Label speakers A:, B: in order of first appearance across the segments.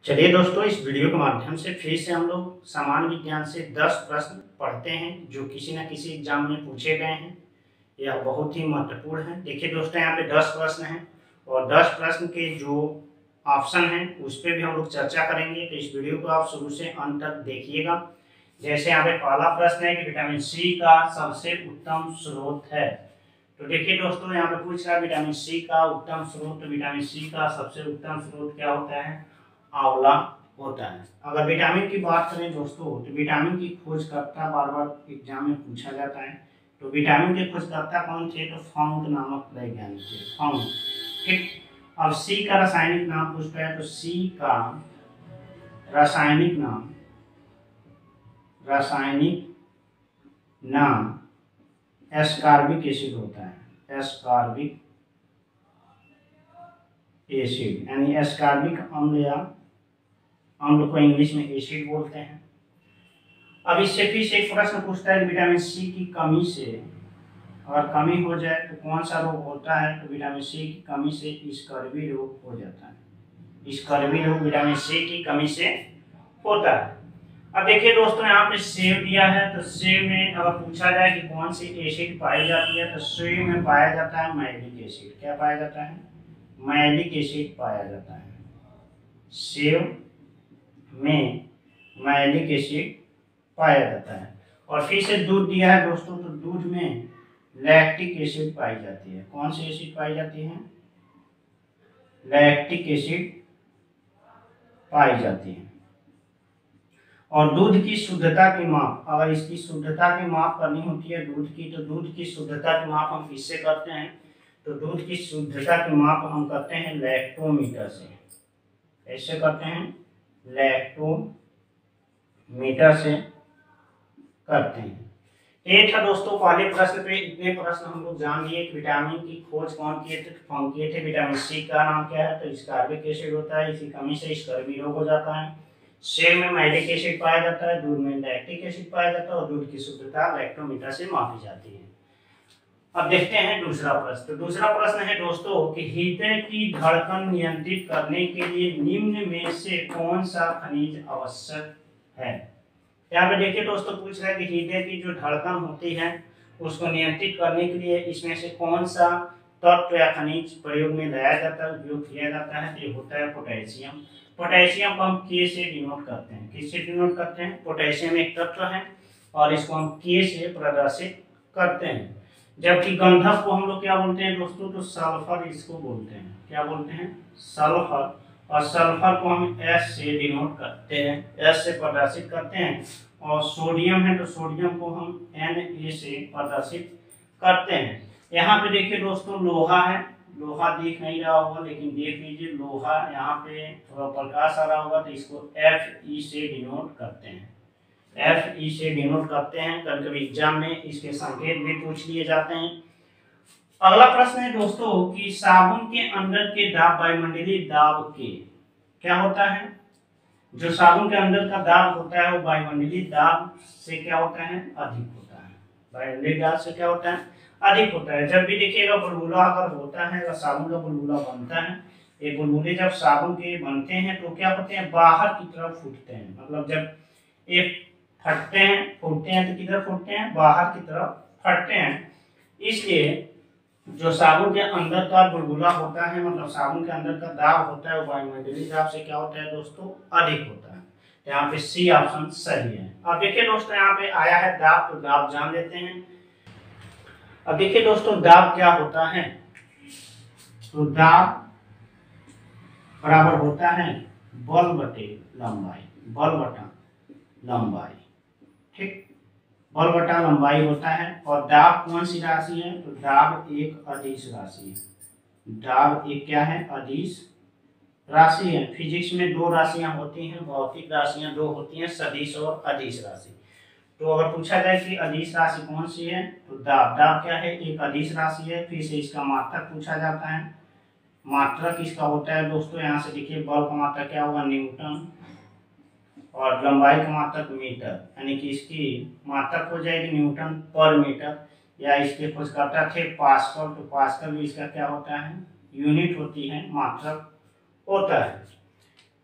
A: चलिए दोस्तों, इस वीडियो के माध्यम से फिर से हम लोग सामान्य विज्ञान से 10 प्रश्न पढ़ते हैं जो किसी न किसी एग्जाम में पूछे गए हैं। यह बहुत ही महत्वपूर्ण है। देखिए दोस्तों, यहाँ पे 10 प्रश्न हैं और 10 प्रश्न के जो ऑप्शन हैं उस पर भी हम लोग चर्चा करेंगे। तो इस वीडियो को आप शुरू से अंत तक देखिएगा। जैसे यहाँ पे पहला प्रश्न है कि विटामिन सी का सबसे उत्तम स्रोत है। तो देखिए दोस्तों, यहाँ पे पूछ रहा है विटामिन सी का उत्तम स्रोत। तो विटामिन सी का सबसे उत्तम स्रोत क्या होता है? आंवला होता है। अगर विटामिन की बात करें दोस्तों, तो विटामिन की खोजकर्ता बार बार एग्जाम में पूछा जाता है। तो विटामिन के खोजकर्ता कौन थे? तो फाउंक नामक वैज्ञानिक थे, फाउंक। ठीक। अब सी का रासायनिक नाम पूछता है, तो सी का रासायनिक नाम एस्कॉर्बिक एसिड होता है। एस्कॉर्बिक एसिड यानी एस्कॉर्बिक अम्ल या अम्ल को इंग्लिश में एसिड बोलते हैं। अब इससे फिर से एक प्रश्न पूछता है विटामिन सी की कमी से अगर कमी हो जाए तो कौन सा रोग होता है? तो विटामिन सी की कमी से स्कर्वी रोग हो जाता है। स्कर्वी रोग विटामिन सी की कमी से होता है। अब देखिए दोस्तों, यहाँ पे सेव दिया है, तो सेव में अगर पूछा जाए कि कौन सी एसिड पाई जाती है, तो सेव में पाया जाता है मैलिक एसिड। क्या पाया जाता है? मैलिक एसिड पाया जाता है। सेव में मैलिक एसिड पाया जाता है। और फिर से दूध दिया है दोस्तों, तो दूध में लैक्टिक एसिड पाई जाती है। कौन सी एसिड पाई जाती है? लैक्टिक एसिड पाई जाती है। और दूध की शुद्धता की माप, अगर इसकी शुद्धता की माप करनी होती है दूध की, तो दूध की शुद्धता की माप हम किससे करते हैं? तो दूध की शुद्धता की माप हम करते हैं लैक्टोमीटर से। कैसे करते हैं? लैक्टोमीटर से करते हैं। ये था दोस्तों पहले प्रश्न पे। इतने प्रश्न हम लोग जान लिए कि विटामिन की खोज कौन किए थे, फाउंड किए थे। विटामिन सी का नाम क्या है? तो स्कॉर्बिक एसिड होता है। इसी कमी से स्कर्वी रोग हो जाता है। सेव में मैलिक एसिड पाया जाता है, दूध में लैक्टिक एसिड पाया जाता है और दूध की शुद्धता लैक्टोमीटर से मापी जाती है। अब देखते हैं दूसरा प्रश्न। तो दूसरा प्रश्न है दोस्तों कि हृदय की धड़कन नियंत्रित करने के लिए निम्न में से कौन सा खनिज आवश्यक है? यहाँ पे देखिए दोस्तों, पूछ रहा है कि हृदय की जो धड़कन होती है उसको नियंत्रित करने के लिए इसमें से कौन सा तत्व या खनिज प्रयोग में लाया जाता है, उपयोग किया जाता है? तो ये होता है पोटेशियम। पोटेशियम को हम के से डिनोट करते हैं। किससे डिनोट करते हैं? पोटेशियम एक तत्व है और इसको हम के से प्रदर्शित करते हैं। जबकि गंधक को हम लोग क्या बोलते हैं दोस्तों? तो सल्फर इसको बोलते हैं। क्या बोलते हैं? सल्फर। और सल्फर को हम एस से डिनोट करते हैं, एस से प्रदर्शित करते हैं। और सोडियम है तो सोडियम को हम Na से प्रदर्शित करते हैं। यहाँ पे देखिए दोस्तों, लोहा है। लोहा दिख नहीं रहा होगा लेकिन देख लीजिए, लोहा यहाँ पे थोड़ा प्रकाश आ रहा होगा तो इसको Fe से डिनोट करते हैं। Fe से डिनोट करते हैं। कभी कभी एग्जाम में इसके संकेत भी पूछ लिए जाते हैं। अगला प्रश्न है दोस्तों कि साबुन के अंदर के दाब वायुमंडलीय दाब के क्या होता है? जो साबुन के अंदर का दाब होता है वो वायुमंडलीय दाब से क्या होता है? अधिक होता है। वायुमंडलीय दाब से क्या होता है? अधिक होता है। जब भी देखिएगा बुलबुला अगर होता है, अगर साबुन का बुलबुला बनता है, ये बुलबुले जब साबुन के बनते हैं तो क्या होते हैं? बाहर की तरफ फूटते हैं। मतलब जब ये फटते हैं, फूटते हैं तो किधर फूटते हैं? बाहर की तरफ फटते हैं। इसलिए जो साबुन के अंदर का बुलबुला होता है, मतलब साबुन के अंदर का दाब होता है, वो वायुमंडलीय दाब से क्या होता है दोस्तों? अधिक होता है। तो यहाँ पे सी ऑप्शन सही है। अब देखिए दोस्तों, यहाँ पे आया है दाब, तो दाब जान लेते हैं। अब देखिए दोस्तों, दाब क्या होता है? तो दाब बराबर होता है बल बटे लंबाई। बल बटा लंबाई। ठीक। बल बटा लंबाई होता है। और दाब कौन सी राशि है? तो दाब एक अदिश राशि है। दाब एक क्या है? अदिश राशि है। फिजिक्स में दो राशियां होती हैं, भौतिक राशियां दो होती हैं, सदिश और अदिश राशि। तो अगर पूछा जाए कि अदिश राशि कौन सी है, तो दाब। दाब क्या है? एक अदिश राशि है। फिर से इसका मात्रक पूछा जाता है। मात्रक इसका होता है दोस्तों, यहाँ से देखिए, बल का मात्रक क्या होगा? न्यूटन। और लंबाई का मात्रक मीटर, यानी कि इसकी मात्रक हो जाएगी न्यूटन पर मीटर। या इसके खोजकर्ता थे पास्कल, तो पास्कल भी इसका क्या होता है? यूनिट होती है, मात्रक होता है।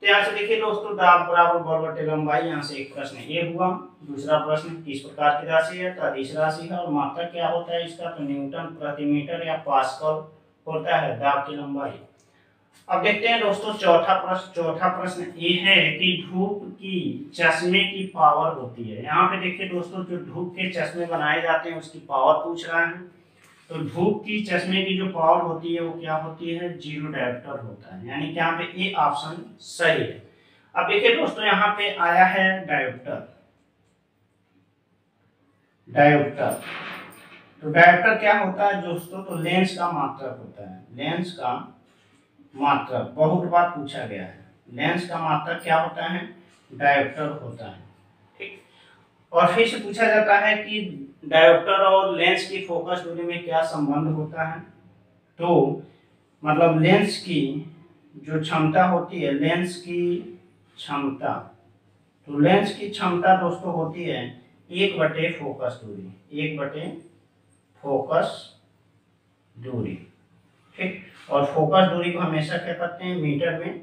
A: तो यहाँ से देखिए दोस्तों, दाब बराबर बल बटे लंबाई, यहाँ से एक प्रश्न ये हुआ। दूसरा प्रश्न किस प्रकार की राशि है, तो अदिश राशि है। और मात्रक क्या होता है इसका, तो न्यूटन प्रति मीटर या पास्कल होता है दाब की लंबाई। अब देखते हैं दोस्तों चौथा प्रश्न। चौथा प्रश्न ये है कि धूप की चश्मे की पावर होती है। यहाँ पे देखिए दोस्तों, जो धूप के चश्मे बनाए जाते हैं उसकी पावर पूछ रहा है। तो धूप की चश्मे की जो पावर होती है वो क्या होती है, 0 डायोप्टर होता है। यानी कि यहाँ पे ए ऑप्शन सही है। अब देखिए दोस्तों, यहाँ पे आया है डायोप्टर। डायोप्टर तो डायोप्टर क्या होता है दोस्तों, तो लेंस का मात्रक होता है। लेंस का मात्रक बहुत बार पूछा गया है। लेंस का मात्रक क्या होता है, डायोप्टर होता है। ठीक, और फिर से पूछा जाता है कि डायोप्टर और लेंस की फोकस दूरी में क्या संबंध होता है। तो मतलब लेंस की जो क्षमता होती है, लेंस की क्षमता, तो लेंस की क्षमता दोस्तों होती है 1/, फोकस दूरी, 1/, फोकस दूरी। ठीक, और फोकस दूरी को हमेशा क्या करते हैं, मीटर में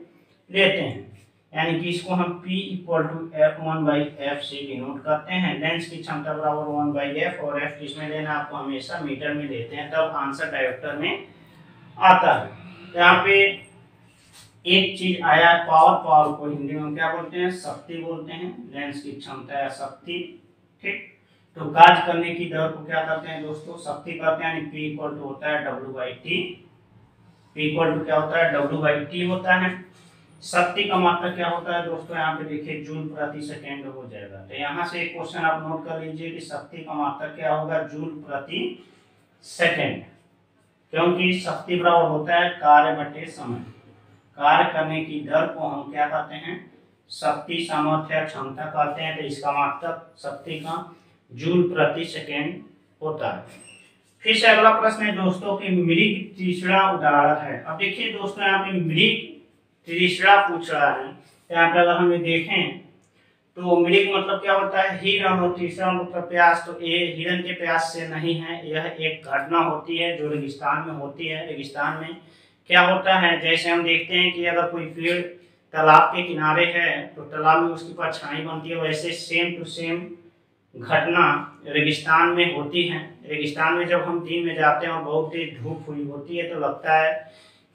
A: लेते हैं। यानी कि इसको हम P = 1/f से डिनोट करते हैं। लेंस की क्षमता बराबर 1/f, और f किसमें लेना, आपको हमेशा मीटर में लेते हैं, तब आंसर डायोप्टर में आता है। तो यहाँ पे एक चीज आया है, पावर। पावर को हिंदी में क्या बोलते हैं, शक्ति बोलते हैं। लेंस की क्षमता या शक्ति। ठीक, तो कार्य करने की दर को क्या करते हैं दोस्तों, शक्ति करते हैं। यानी P = होता है W/T। P = क्या होता है, W/T होता है। शक्ति का मात्रक क्या होता है दोस्तों, यहाँ पे देखिए जूल प्रति सेकेंड हो जाएगा। तो यहाँ से एक क्वेश्चन आप नोट कर लीजिए कि शक्ति का मात्रक क्या होगा, जूल प्रति सेकेंड। क्योंकि शक्ति बराबर होता है कार्य बटे समय। कार्य करने की दर को हम क्या कहते हैं, शक्ति, सामर्थ्य या क्षमता कहते हैं। तो इसका मात्रक शक्ति का जूल प्रति सेकेंड होता है। फिर से अगला प्रश्न है दोस्तों कि मृग तीसरा उदाहरण है। अब देखिए दोस्तों, यहाँ पे मृग तीसरा पूछ रहा है। यहाँ पे अगर हमें देखें तो मृग मतलब क्या होता है, हिरण, और तीसरा मतलब प्यास। तो ये हिरण के प्यास से नहीं है, यह एक घटना होती है जो रेगिस्तान में होती है। रेगिस्तान में क्या होता है, जैसे हम देखते हैं कि अगर कोई पेड़ तालाब के किनारे है तो तालाब में उसकी परछाई बनती है, वैसे सेम टू सेम घटना रेगिस्तान में होती है। रेगिस्तान में जब हम दिन में जाते हैं और बहुत तेज धूप हुई होती है तो लगता है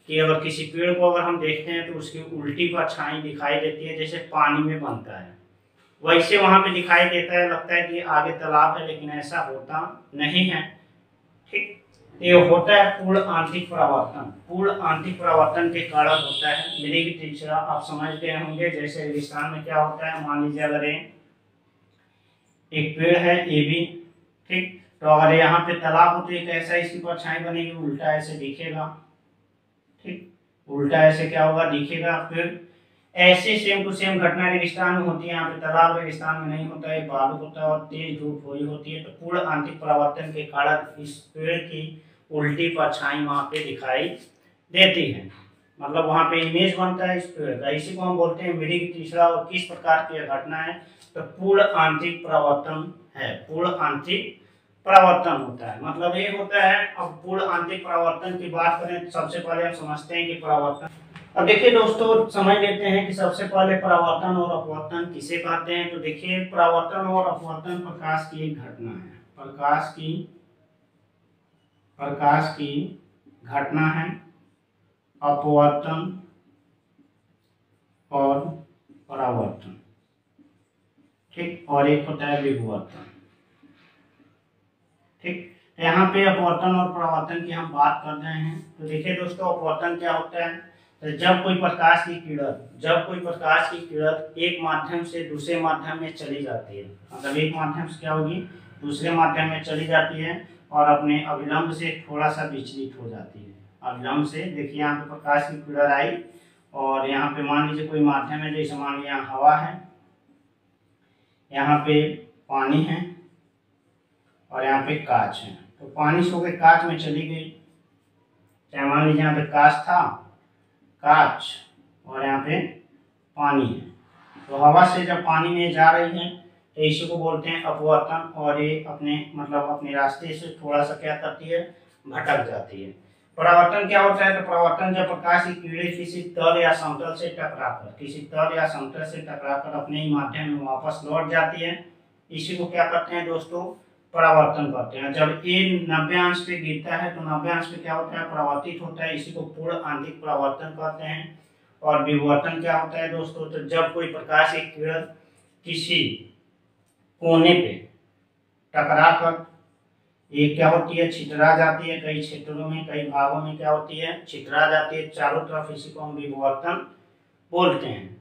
A: कि अगर किसी पेड़ को अगर हम देखते हैं तो उसकी उल्टी परछाई दिखाई देती है, जैसे पानी में बनता है वैसे वहां पे दिखाई देता है। लगता है कि आगे तालाब है, लेकिन ऐसा होता नहीं है। ठीक, ये होता है पूर्ण आंतरिक परावर्तन। पूर्ण आंतरिक परावर्तन के कारण होता है मृग तीसरा। आप समझ गए होंगे, जैसे रेगिस्तान में क्या होता है, मान लीजिए अगर एक पेड़ है ये भी, ठीक, तो अगर यहाँ पे तालाब हो तो एक ऐसा इसकी परछाई बनेगी, उल्टा ऐसे दिखेगा। ठीक, उल्टा ऐसे क्या होगा, दिखेगा। फिर ऐसे सेम टू सेम घटना रेगिस्तान में होती है। यहाँ पे तालाब रेगिस्तान में नहीं होता है, बालू होता है और तेज धूप हुई होती है। तो पूर्ण आंतरिक परावर्तन के कारण इस पेड़ की उल्टी परछाई वहां पे दिखाई देती है, मतलब वहां पे इमेज बनता है इस पेड़ का। इसी को हम बोलते हैं मृग तीसरा। और किस प्रकार की घटना है, तो पूर्ण आंतरिक परावर्तन है। पूर्ण आंतरिक परावर्तन होता है, मतलब ये होता है। अब पूर्ण आंतरिक परावर्तन की बात करें तो सबसे पहले हम समझते हैं कि परावर्तन। अब देखिए दोस्तों, समझ लेते हैं कि सबसे पहले परावर्तन और अपवर्तन किसे कहते हैं। तो देखिए, परावर्तन और अपवर्तन प्रकाश की एक घटना है। प्रकाश की घटना है। अपवर्तन और परावर्तन, ठीक, और एक होता है विवर्तन। ठीक, यहाँ पे अपवर्तन और परावर्तन की हम बात कर रहे हैं। तो देखिए दोस्तों, अपवर्तन क्या होता है, तो जब कोई प्रकाश की किरण एक माध्यम से दूसरे माध्यम में चली जाती है, मतलब एक माध्यम से क्या होगी, दूसरे माध्यम में चली जाती है और अपने अभिलंब से थोड़ा सा विचलित हो जाती है। अभिलंब से, देखिए यहाँ पे प्रकाश की किरण आई और यहाँ पे मान लीजिए कोई माध्यम है, जैसे मान लीजिए यहाँ हवा है, यहाँ पे पानी है और यहाँ पे कांच है। तो पानी से होकर कांच में चली गई, चाहे मान लीजिए यहाँ पे कांच था, कांच, और यहाँ पे पानी है। तो हवा से जब पानी में जा रही है तो इसी को बोलते हैं अपवर्तन। और ये अपने मतलब अपने रास्ते से थोड़ा सा क्या करती है, भटक जाती है। परावर्तन क्या होता है? तो परावर्तन जब प्रकाश की किरणें किसी तल या समतल से टकराकर अपने ही माध्यम में वापस लौट जाती है, इसी को क्या करते हैं दोस्तों? परावर्तन करते हैं। जब ये 90 अंश पे गिरता है तो 90 अंश पे क्या होता है? परावर्तित होता है, इसी को पूर्ण आंतरिक परावर्तन कहते हैं। और विवर्तन क्या होता है दोस्तों? तो जब कोई प्रकाश की किरण किसी कोने पे टकराकर ये क्या होती है? छितरा जाती है। कई क्षेत्रों में, कई भागों में क्या होती है? छितरा जाती है चारों तरफ, इसी को हम विवर्तन बोलते हैं।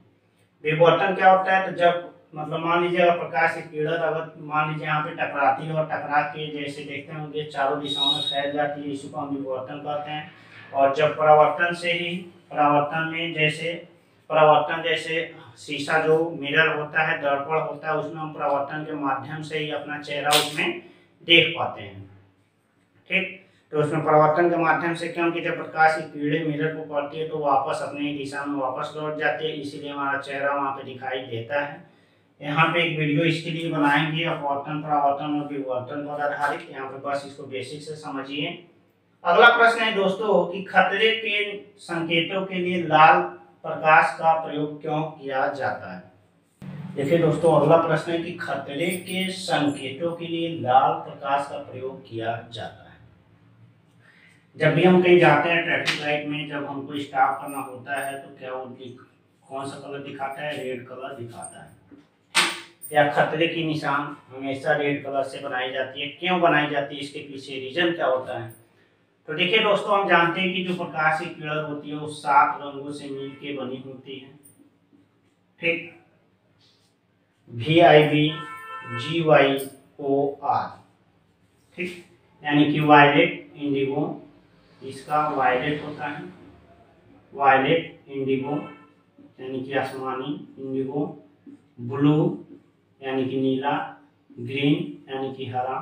A: विवर्तन क्या होता है? तो जब मतलब मान लीजिए अगर प्रकाश की किरण अगर मान लीजिए यहाँ पे टकराती है और टकरा के जैसे देखते होंगे चारों दिशाओं में फैल जाती है, इसी को हम विवर्तन कहते हैं। और जब परावर्तन जैसे शीशा जो मिरर होता है, दर्पण होता है, उसमें हम परावर्तन के माध्यम से ही अपना चेहरा उसमें देख पाते हैं। ठीक, तो उसमें परावर्तन के माध्यम से, क्योंकि जब प्रकाश की किरणें मिरर को पड़ती है तो वापस अपनी दिशा में वापस लौट जाती है, इसीलिए हमारा चेहरा वहाँ पे दिखाई देता है। यहाँ पे एक वीडियो इसके लिए बनाएंगे अपवर्तन, परावर्तन और विवर्तन पर आधारित। यहाँ पे बस इसको बेसिक से समझिए। अगला प्रश्न है दोस्तों कि खतरे के संकेतों के लिए लाल प्रकाश का प्रयोग क्यों किया जाता है? देखिए दोस्तों, अगला प्रश्न है कि खतरे के संकेतों के लिए लाल प्रकाश का प्रयोग किया जाता है। जब भी हम कहीं जाते हैं ट्रैफिक लाइट में, जब हमको स्टॉप करना होता है तो क्या वो कौन सा कलर दिखाता है? रेड कलर दिखाता है। या खतरे की निशान हमेशा रेड कलर से बनाई जाती है। क्यों बनाई जाती है? इसके पीछे रीजन क्या होता है? तो देखिए दोस्तों, हम जानते हैं कि जो प्रकाश की किरण होती है वो 7 रंगों से मिलकर बनी होती है। ठीक, VIB GYOR, ठीक, यानी कि वायलेट, इंडिगो, इसका वायलेट होता है, वायलेट, इंडिगो यानी कि आसमानी, इंडिगो, ब्लू यानी कि नीला, ग्रीन यानी कि हरा,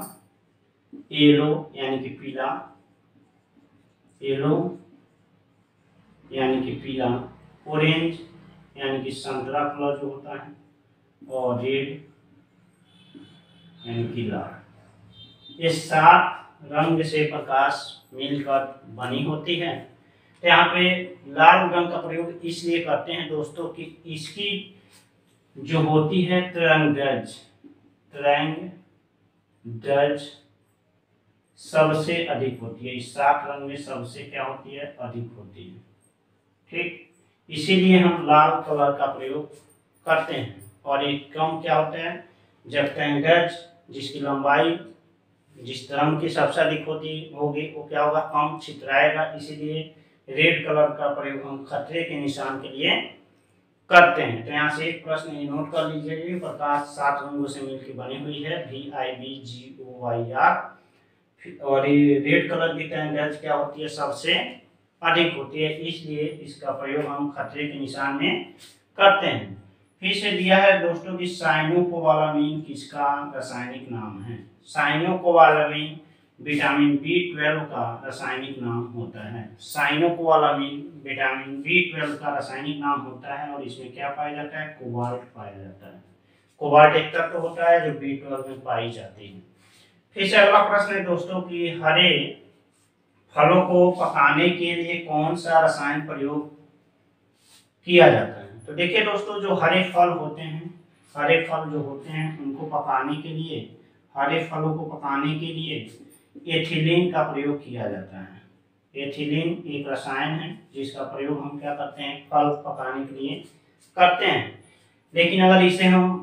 A: येलो यानी कि पीला, येलो यानी कि पीला, ऑरेंज यानी कि संतरा कलर जो होता है, और रेड यानी कि लाल। ये 7 रंग से प्रकाश मिलकर बनी होती है। तो यहाँ पे लाल रंग का प्रयोग इसलिए करते हैं दोस्तों कि इसकी जो होती है तरंगदैर्घ्य सबसे अधिक होती है। इस 7 रंग में सबसे क्या होती है? अधिक होती है। ठीक, इसीलिए हम लाल कलर का प्रयोग करते हैं। और एक कम क्या होता है? जब तरंगदैर्घ्य जिसकी लंबाई जिस तरंग की सबसे अधिक होगी वो क्या होगा? कम छितराएगा, इसीलिए रेड कलर का प्रयोग हम खतरे के निशान के लिए करते हैं। तो यहाँ से एक प्रश्न नोट कर लीजिए, प्रकाश 7 रंगों से मिलकर बनी हुई है, VIB GOYR, और ये रेड कलर की तरंगदैर्घ्य क्या होती है? सबसे अधिक होती है, इसलिए इसका प्रयोग हम खतरे के निशान में करते हैं। फिर से दिया है दोस्तों कि साइनोकोबालामीन किसका रासायनिक नाम है? साइनोकोबालामीन विटामिन B12 का रासायनिक नाम होता है। साइनोकोबालामीन विटामिन B12 का रासायनिक नाम होता है और इसमें क्या पाया जाता है? कोबाल्ट पाया जाता है। कोबाल्ट एक तत्व होता है जो B12 में पाई जाती है। फिर से अगला प्रश्न है दोस्तों कि हरे फलों को पकाने के लिए कौन सा रसायन प्रयोग किया जाता है? तो देखिए दोस्तों, जो हरे फल होते हैं, हरे फल जो होते हैं उनको पकाने के लिए, हरे फलों को पकाने के लिए एथिलीन का प्रयोग किया जाता है। एथिलीन एक रसायन है जिसका प्रयोग हम क्या करते हैं? फल पकाने के लिए करते हैं। लेकिन अगर इसे हम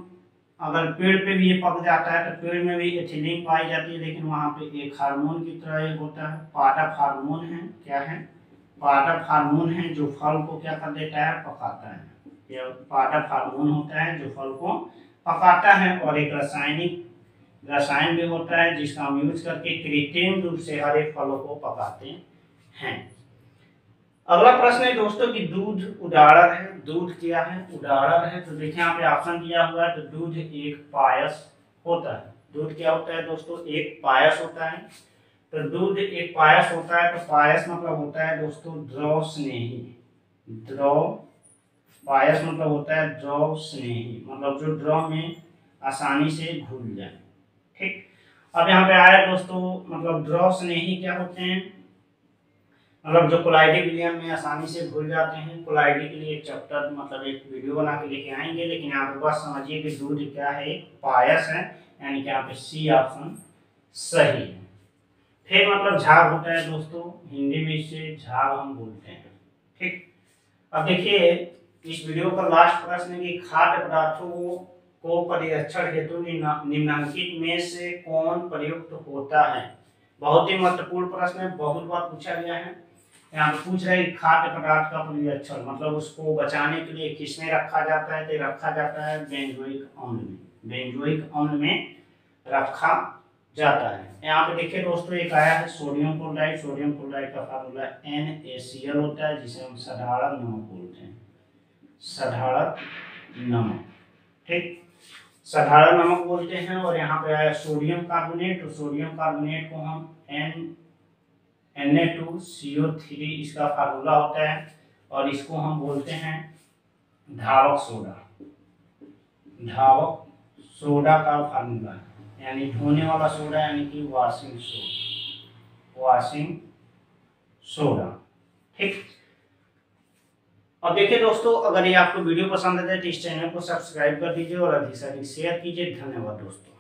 A: अगर पेड़ पे भी ये पक जाता है तो पेड़ में भी एथिलीन पाई जाती है, लेकिन वहाँ पे एक हार्मोन की तरह एक होता है, पादप हार्मोन है। क्या है? पादप हार्मोन है जो फल को क्या कर देता है? पकाता है। यह पादप हार्मोन होता है जो फल को पकाता है। और एक रसायन भी होता है जिसका हम यूज करके कृत्रिम रूप से हरे फलों को पकाते हैं। अगला प्रश्न है दोस्तों कि दूध उदाहरण है। दूध क्या है? उदाहरण है। तो देखिए यहाँ पे ऑप्शन दिया हुआ है, तो दूध एक पायस होता है। दूध क्या होता है दोस्तों? एक पायस होता है। तो दूध एक पायस होता है, तो पायस मतलब होता है दोस्तों द्रव स्नेही। द्रव पायस मतलब होता है द्रव स्नेही, मतलब जो द्रव में आसानी से घुल जाए। ठीक, अब यहाँ पे आया दोस्तों मतलब द्रव स्नेही क्या होते हैं? मतलब जो कोलाइडिक विलयन में आसानी से भूल जाते हैं, कोलाइडिक के लिए एक चैप्टर मतलब एक वीडियो बना के लेके आएंगे। लेकिन यहाँ पर बस समझिए कि दूध क्या है, पायस है, यानी कि यहाँ पे सी ऑप्शन सही है। फिर मतलब झाग होता है दोस्तों, हिंदी में इसे झाग हम बोलते हैं। ठीक, अब देखिए इस वीडियो का लास्ट प्रश्न है कि खाद्य पदार्थों को परिरक्षण हेतु निम्नलिखित में से कौन प्रयुक्त होता है। बहुत ही महत्वपूर्ण प्रश्न है, बहुत बार पूछा गया है। यहाँ पे पूछ रहे हैं खाद्य पदार्थ का परिरक्षण मतलब उसको बचाने के लिए किसमें रखा जाता है, तो रखा जाता है बेंजोइक अम्ल में, बेंजोइक अम्ल में रखा जाता है। यहाँ पे देखिए दोस्तों एक आया है सोडियम क्लोराइड, सोडियम क्लोराइड का फार्मूला NaCl होता है, जिसे हम साधारण नमक बोलते हैं, साधारण नमक। ठीक, साधारण नमक बोलते हैं। और यहाँ पे आया सोडियम कार्बोनेट, तो सोडियम कार्बोनेट को हम Na2CO3 इसका फार्मूला होता है, और इसको हम बोलते हैं धावक सोडा, धावक सोडा का फार्मूला यानी धोने वाला सोडा, यानी कि वॉशिंग सोडा, वॉशिंग सोडा। ठीक, और देखिए दोस्तों अगर ये आपको वीडियो पसंद है तो इस चैनल को सब्सक्राइब कर दीजिए और अधिक से अधिक शेयर कीजिए। धन्यवाद दोस्तों।